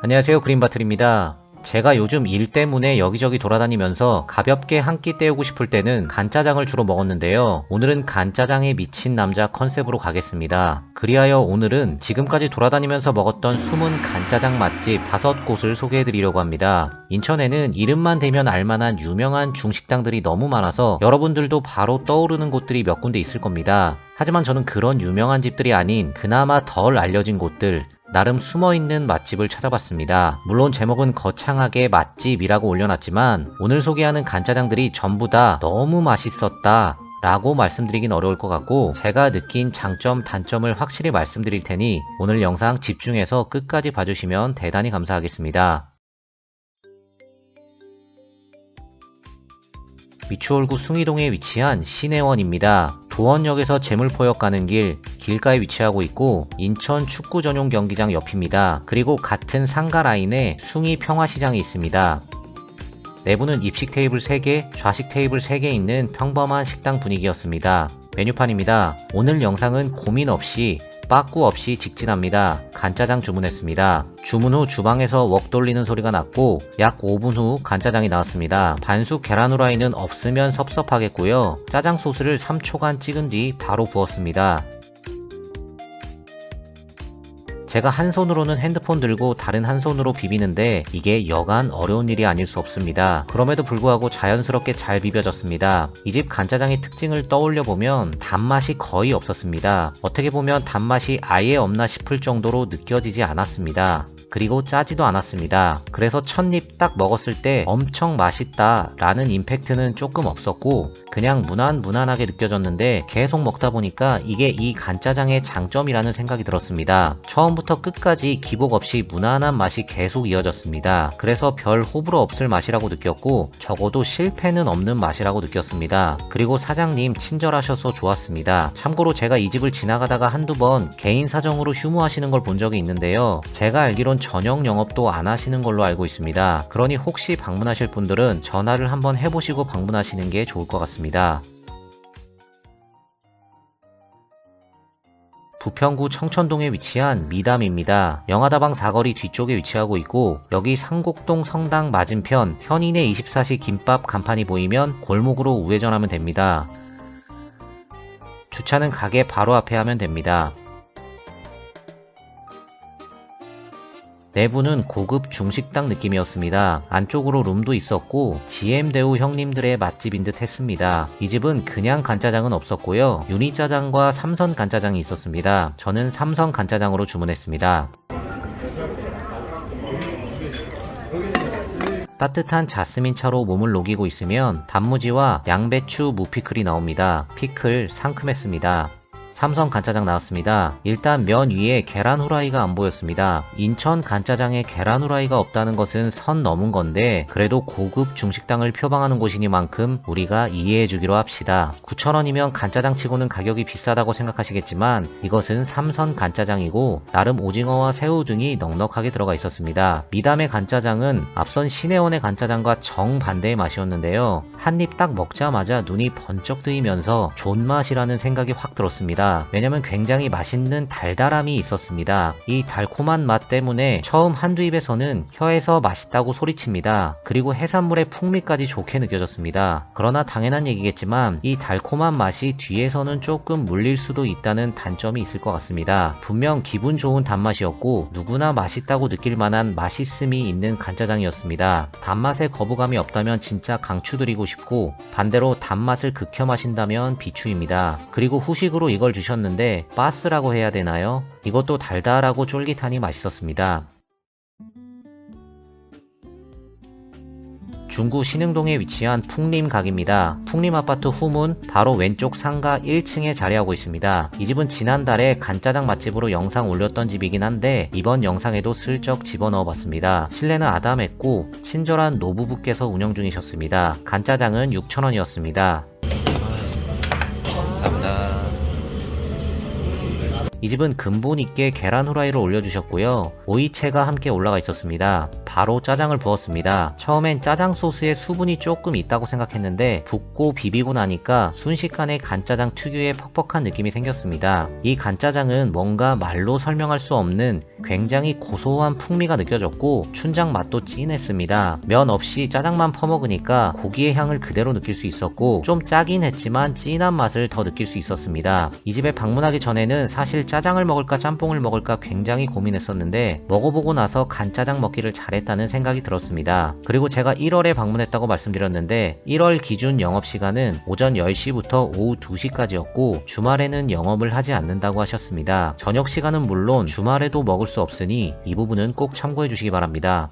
안녕하세요, 그린바틀입니다. 제가 요즘 일 때문에 여기저기 돌아다니면서 가볍게 한 끼 때우고 싶을 때는 간짜장을 주로 먹었는데요. 오늘은 간짜장에 미친 남자 컨셉으로 가겠습니다. 그리하여 오늘은 지금까지 돌아다니면서 먹었던 숨은 간짜장 맛집 5곳을 소개해드리려고 합니다. 인천에는 이름만 대면 알만한 유명한 중식당들이 너무 많아서 여러분들도 바로 떠오르는 곳들이 몇 군데 있을 겁니다. 하지만 저는 그런 유명한 집들이 아닌 그나마 덜 알려진 곳들, 나름 숨어있는 맛집을 찾아봤습니다. 물론 제목은 거창하게 맛집이라고 올려놨지만 오늘 소개하는 간짜장들이 전부 다 너무 맛있었다 라고 말씀드리긴 어려울 것 같고, 제가 느낀 장점, 단점을 확실히 말씀드릴 테니 오늘 영상 집중해서 끝까지 봐주시면 대단히 감사하겠습니다. 미추홀구 숭이동에 위치한 신혜원입니다. 도원역에서 제물포역 가는 길가에 위치하고 있고 인천 축구 전용 경기장 옆입니다. 그리고 같은 상가 라인에 숭이 평화시장이 있습니다. 내부는 입식 테이블 3개, 좌식 테이블 3개 있는 평범한 식당 분위기였습니다. 메뉴판입니다. 오늘 영상은 고민 없이 빠꾸 없이 직진합니다. 간짜장 주문했습니다. 주문 후 주방에서 웍 돌리는 소리가 났고 약 5분 후 간짜장이 나왔습니다. 반숙 계란 후라이는 없으면 섭섭하겠고요. 짜장 소스를 3초간 찍은 뒤 바로 부었습니다. 제가 한 손으로는 핸드폰 들고 다른 한 손으로 비비는데 이게 여간 어려운 일이 아닐 수 없습니다. 그럼에도 불구하고 자연스럽게 잘 비벼졌습니다. 이 집 간짜장의 특징을 떠올려보면 단맛이 거의 없었습니다. 어떻게 보면 단맛이 아예 없나 싶을 정도로 느껴지지 않았습니다. 그리고 짜지도 않았습니다. 그래서 첫 입 딱 먹었을 때 엄청 맛있다 라는 임팩트는 조금 없었고 그냥 무난무난하게 느껴졌는데 계속 먹다 보니까 이게 이 간짜장의 장점이라는 생각이 들었습니다. 처음부터 끝까지 기복 없이 무난한 맛이 계속 이어졌습니다. 그래서 별 호불호 없을 맛이라고 느꼈고 적어도 실패는 없는 맛이라고 느꼈습니다. 그리고 사장님 친절하셔서 좋았습니다. 참고로 제가 이 집을 지나가다가 한두 번 개인 사정으로 휴무하시는 걸 본 적이 있는데요. 제가 알기론 저녁 영업도 안 하시는 걸로 알고 있습니다. 그러니 혹시 방문하실 분들은 전화를 한번 해보시고 방문하시는 게 좋을 것 같습니다. 부평구 청천동에 위치한 미담입니다. 영화다방 사거리 뒤쪽에 위치하고 있고 여기 상곡동 성당 맞은편 현인의 24시 김밥 간판이 보이면 골목으로 우회전하면 됩니다. 주차는 가게 바로 앞에 하면 됩니다. 내부는 고급 중식당 느낌이었습니다. 안쪽으로 룸도 있었고 GM대우 형님들의 맛집인 듯 했습니다. 이 집은 그냥 간짜장은 없었고요. 유니짜장과 삼선 간짜장이 있었습니다. 저는 삼선 간짜장으로 주문했습니다. 따뜻한 자스민 차로 몸을 녹이고 있으면 단무지와 양배추 무피클이 나옵니다. 피클 상큼했습니다. 삼선 간짜장 나왔습니다. 일단 면 위에 계란 후라이가 안 보였습니다. 인천 간짜장에 계란 후라이가 없다는 것은 선 넘은 건데 그래도 고급 중식당을 표방하는 곳이니만큼 우리가 이해해 주기로 합시다. 9,000원이면 간짜장 치고는 가격이 비싸다고 생각하시겠지만 이것은 삼선 간짜장이고 나름 오징어와 새우 등이 넉넉하게 들어가 있었습니다. 미담의 간짜장은 앞선 신혜원의 간짜장과 정반대의 맛이었는데요. 한 입 딱 먹자마자 눈이 번쩍 뜨이면서 존맛이라는 생각이 확 들었습니다. 왜냐면 굉장히 맛있는 달달함이 있었습니다. 이 달콤한 맛 때문에 처음 한두 입에서는 혀에서 맛있다고 소리칩니다. 그리고 해산물의 풍미까지 좋게 느껴졌습니다. 그러나 당연한 얘기겠지만 이 달콤한 맛이 뒤에서는 조금 물릴 수도 있다는 단점이 있을 것 같습니다. 분명 기분 좋은 단맛이었고 누구나 맛있다고 느낄 만한 맛있음이 있는 간짜장이었습니다. 단맛에 거부감이 없다면 진짜 강추드리고 싶고 반대로 단맛을 극혐하신다면 비추입니다. 그리고 후식으로 이걸 주셨는데 바스라고 해야 되나요? 이것도 달달하고 쫄깃하니 맛있었습니다. 중구 신흥동에 위치한 풍림각입니다. 풍림아파트 후문 바로 왼쪽 상가 1층에 자리하고 있습니다. 이 집은 지난달에 간짜장 맛집으로 영상 올렸던 집이긴 한데 이번 영상에도 슬쩍 집어넣어 봤습니다. 실내는 아담했고 친절한 노부부께서 운영 중이셨습니다. 간짜장은 6,000원이었습니다. 감사합니다. 이 집은 근본 있게 계란 후라이를 올려주셨고요. 오이채가 함께 올라가 있었습니다. 바로 짜장을 부었습니다. 처음엔 짜장 소스에 수분이 조금 있다고 생각했는데 붓고 비비고 나니까 순식간에 간짜장 특유의 퍽퍽한 느낌이 생겼습니다. 이 간짜장은 뭔가 말로 설명할 수 없는 굉장히 고소한 풍미가 느껴졌고 춘장 맛도 진했습니다. 면 없이 짜장만 퍼먹으니까 고기의 향을 그대로 느낄 수 있었고 좀 짜긴 했지만 진한 맛을 더 느낄 수 있었습니다. 이 집에 방문하기 전에는 사실 짜장을 먹을까 짬뽕을 먹을까 굉장히 고민했었는데 먹어보고 나서 간짜장 먹기를 잘했다는 생각이 들었습니다. 그리고 제가 1월에 방문했다고 말씀드렸는데 1월 기준 영업시간은 오전 10시부터 오후 2시까지였고 주말에는 영업을 하지 않는다고 하셨습니다. 저녁시간은 물론 주말에도 먹을 수 없으니 이 부분은 꼭 참고해 주시기 바랍니다.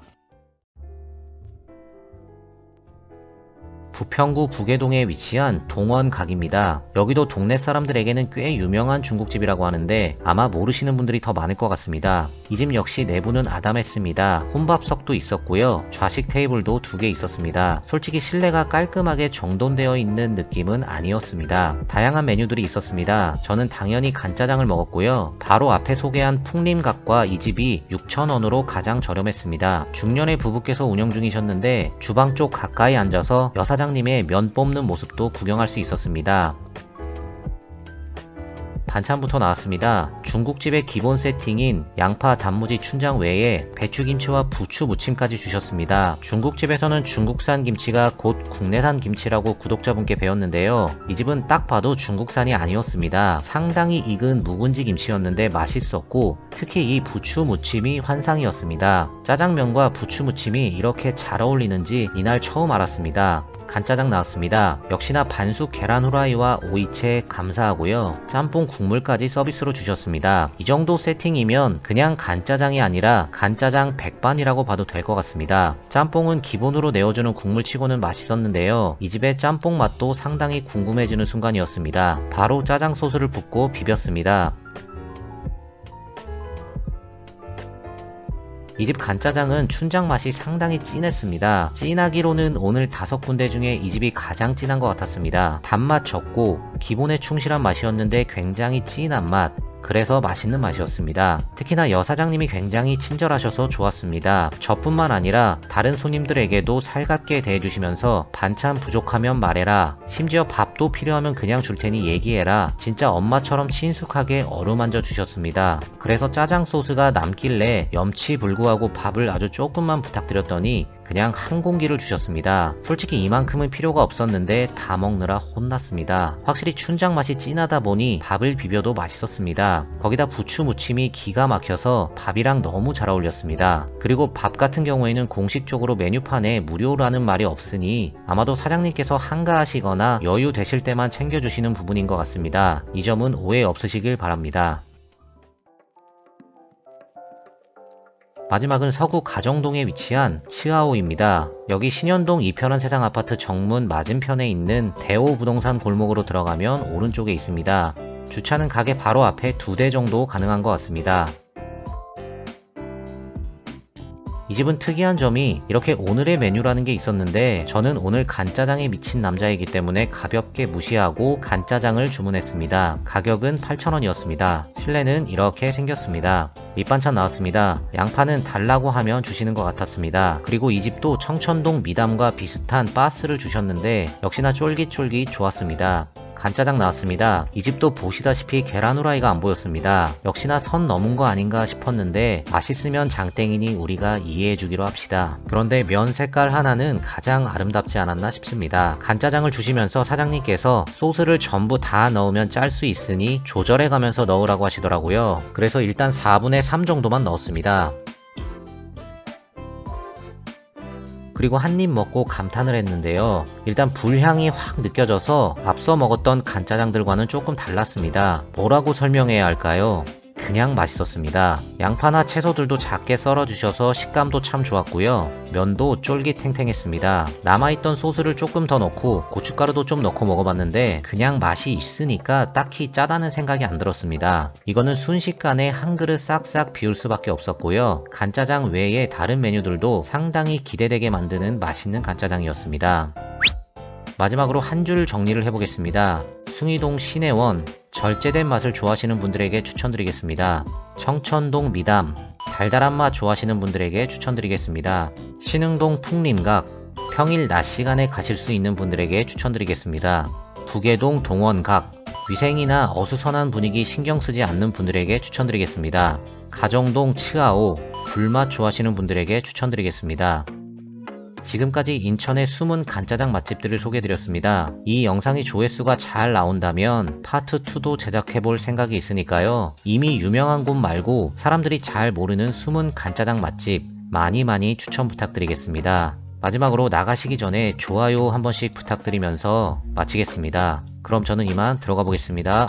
부평구 부계동에 위치한 동원각입니다. 여기도 동네 사람들에게는 꽤 유명한 중국집이라고 하는데 아마 모르시는 분들이 더 많을 것 같습니다. 이 집 역시 내부는 아담했습니다. 혼밥석도 있었고요. 좌식 테이블도 2개 있었습니다. 솔직히 실내가 깔끔하게 정돈되어 있는 느낌은 아니었습니다. 다양한 메뉴들이 있었습니다. 저는 당연히 간짜장을 먹었고요. 바로 앞에 소개한 풍림각과 이 집이 6,000원으로 가장 저렴했습니다. 중년의 부부께서 운영 중이셨는데 주방 쪽 가까이 앉아서 여사장님의 면 뽑는 모습도 구경할 수 있었습니다. 반찬부터 나왔습니다. 중국집의 기본 세팅인 양파, 단무지, 춘장 외에 배추김치와 부추 무침까지 주셨습니다. 중국집에서는 중국산 김치가 곧 국내산 김치라고 구독자분께 배웠는데요. 이 집은 딱 봐도 중국산이 아니었습니다. 상당히 익은 묵은지 김치였는데 맛있었고 특히 이 부추 무침이 환상이었습니다. 짜장면과 부추 무침이 이렇게 잘 어울리는지 이날 처음 알았습니다. 간짜장 나왔습니다. 역시나 반숙 계란 후라이와 오이채 감사하고요. 짬뽕 국물까지 서비스로 주셨습니다. 이 정도 세팅이면 그냥 간짜장이 아니라 간짜장 백반이라고 봐도 될 것 같습니다. 짬뽕은 기본으로 내어주는 국물치고는 맛있었는데요. 이 집의 짬뽕 맛도 상당히 궁금해지는 순간이었습니다. 바로 짜장 소스를 붓고 비볐습니다. 이 집 간짜장은 춘장 맛이 상당히 진했습니다. 진하기로는 오늘 5군데 중에 이 집이 가장 진한 것 같았습니다. 단맛 적고 기본에 충실한 맛이었는데 굉장히 진한 맛, 그래서 맛있는 맛이었습니다. 특히나 여사장님이 굉장히 친절하셔서 좋았습니다. 저뿐만 아니라 다른 손님들에게도 살갑게 대해주시면서 반찬 부족하면 말해라, 심지어 밥도 필요하면 그냥 줄 테니 얘기해라, 진짜 엄마처럼 친숙하게 어루만져 주셨습니다. 그래서 짜장 소스가 남길래 염치불구하고 밥을 아주 조금만 부탁드렸더니 그냥 한 공기를 주셨습니다. 솔직히 이만큼은 필요가 없었는데 다 먹느라 혼났습니다. 확실히 춘장 맛이 진하다 보니 밥을 비벼도 맛있었습니다. 거기다 부추 무침이 기가 막혀서 밥이랑 너무 잘 어울렸습니다. 그리고 밥 같은 경우에는 공식적으로 메뉴판에 무료라는 말이 없으니 아마도 사장님께서 한가하시거나 여유 되실 때만 챙겨주시는 부분인 것 같습니다. 이 점은 오해 없으시길 바랍니다. 마지막은 서구 가정동에 위치한 츠아오입니다. 여기 신현동 이편한 세상 아파트 정문 맞은편에 있는 대오 부동산 골목으로 들어가면 오른쪽에 있습니다. 주차는 가게 바로 앞에 2대 정도 가능한 것 같습니다. 이 집은 특이한 점이 이렇게 오늘의 메뉴라는 게 있었는데 저는 오늘 간짜장에 미친 남자이기 때문에 가볍게 무시하고 간짜장을 주문했습니다. 가격은 8,000원이었습니다. 실내는 이렇게 생겼습니다. 밑반찬 나왔습니다. 양파는 달라고 하면 주시는 것 같았습니다. 그리고 이 집도 청천동 미담과 비슷한 바스를 주셨는데 역시나 쫄깃쫄깃 좋았습니다. 간짜장 나왔습니다. 이 집도 보시다시피 계란 후라이가 안 보였습니다. 역시나 선 넘은 거 아닌가 싶었는데 맛있으면 장땡이니 우리가 이해해주기로 합시다. 그런데 면 색깔 하나는 가장 아름답지 않았나 싶습니다. 간짜장을 주시면서 사장님께서 소스를 전부 다 넣으면 짤 수 있으니 조절해가면서 넣으라고 하시더라고요. 그래서 일단 4분의 3 정도만 넣었습니다. 그리고 한 입 먹고 감탄을 했는데요. 일단 불향이 확 느껴져서 앞서 먹었던 간짜장들과는 조금 달랐습니다. 뭐라고 설명해야 할까요? 그냥 맛있었습니다. 양파나 채소들도 작게 썰어주셔서 식감도 참 좋았고요. 면도 쫄깃탱탱했습니다. 남아있던 소스를 조금 더 넣고 고춧가루도 좀 넣고 먹어봤는데 그냥 맛이 있으니까 딱히 짜다는 생각이 안 들었습니다. 이거는 순식간에 한 그릇 싹싹 비울 수밖에 없었고요. 간짜장 외에 다른 메뉴들도 상당히 기대되게 만드는 맛있는 간짜장이었습니다. 마지막으로 한 줄 정리를 해보겠습니다. 숭이동 시내원, 절제된 맛을 좋아하시는 분들에게 추천드리겠습니다. 청천동 미담, 달달한 맛 좋아하시는 분들에게 추천드리겠습니다. 신흥동 풍림각, 평일 낮 시간에 가실 수 있는 분들에게 추천드리겠습니다. 부계동 동원각, 위생이나 어수선한 분위기 신경 쓰지 않는 분들에게 추천드리겠습니다. 가정동 츠아오, 불맛 좋아하시는 분들에게 추천드리겠습니다. 지금까지 인천의 숨은 간짜장 맛집들을 소개해드렸습니다. 이 영상이 조회수가 잘 나온다면 파트 2도 제작해볼 생각이 있으니까요. 이미 유명한 곳 말고 사람들이 잘 모르는 숨은 간짜장 맛집 많이 추천 부탁드리겠습니다. 마지막으로 나가시기 전에 좋아요 한 번씩 부탁드리면서 마치겠습니다. 그럼 저는 이만 들어가 보겠습니다.